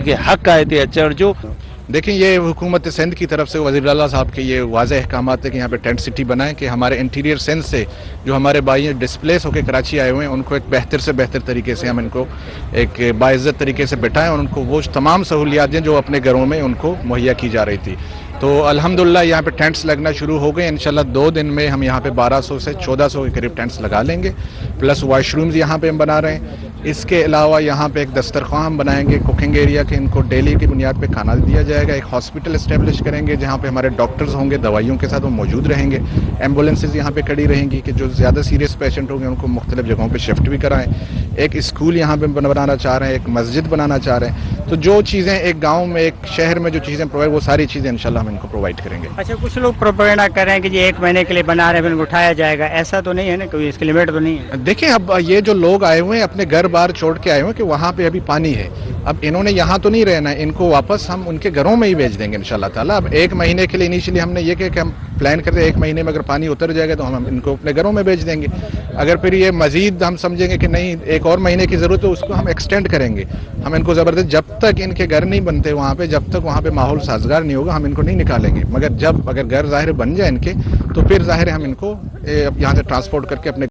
के हक आए थे अच्छा। और जो देखिए ये हुकूमत सिंध की तरफ से वज़ीर आला साहब के ये वाज़ेह अहकामात है कि यहाँ पे टेंट सिटी बनाएं कि हमारे इंटीरियर सिंध से जो हमारे भाई डिस्प्लेस होकर कराची आए हुए हैं उनको एक बेहतर से बेहतर तरीके से हम इनको एक बाइज़्ज़त तरीके से बिठाएं और उनको वो तमाम सहूलियात दें जो अपने घरों में उनको मुहैया की जा रही थी। तो अल्हम्दुलिल्लाह यहाँ पे टेंट्स लगना शुरू हो गए। इंशाल्लाह 2 दिन में हम यहाँ पे 1200 से 1400 के करीब टेंट्स लगा लेंगे, प्लस वॉशरूम्स यहाँ पे हम बना रहे हैं। इसके अलावा यहाँ पे एक दस्तरख्वां हम बनाएंगे कुकिंग एरिया के, इनको डेली की बुनियाद पे खाना दिया जाएगा। एक हॉस्पिटल इस्टेब्लिश करेंगे जहाँ पे हमारे डॉक्टर्स होंगे, दवाइयों के साथ वो मौजूद रहेंगे। एम्बुलेंसेज यहाँ पे खड़ी रहेंगी कि जो ज़्यादा सीरियस पेशेंट होंगे उनको मुख्तलिफ जगहों पर शिफ्ट भी कराएँ। एक स्कूल यहाँ पे बनाना चाह रहे हैं, एक मस्जिद बनाना चाह रहे हैं। तो जो चीज़ें एक गाँव में, एक शहर में जो चीज़ें प्रोवाइड, वो सारी चीज़ें इंशाल्लाह हम इनको प्रोवाइड करेंगे। अच्छा, कुछ लोग प्रोपेगेंडा कर रहे हैं कि ये 1 महीने के लिए बना रहे हैं, फिर उठाया जाएगा, ऐसा तो नहीं है ना, कोई इसकी लिमिट तो नहीं है? देखिए अब ये जो लोग आए हुए हैं अपने घर बार छोड़ के आए हुए हैं कि वहाँ पे अभी पानी है, अब इन्होंने यहाँ तो नहीं रहना है, इनको वापस हम उनके घरों में ही भेज देंगे इंशाल्लाह ताला। अब 1 महीने के लिए इनिशियली हमने ये कि हम प्लान करते हैं 1 महीने में अगर पानी उतर जाएगा तो हम इनको अपने घरों में भेज देंगे। अगर फिर ये मजीद हम समझेंगे कि नहीं 1 और महीने की ज़रूरत है, उसको हम एक्सटेंड करेंगे। हम इनको ज़बरदस्त जब तक इनके घर नहीं बनते वहाँ पे, जब तक वहाँ पे माहौल साजगार नहीं होगा, हम इनको नहीं निकालेंगे। मगर जब अगर घर ज़ाहिर बन जाए इनके तो फिर ज़ाहिर हम इनको यहाँ से ट्रांसपोर्ट करके अपने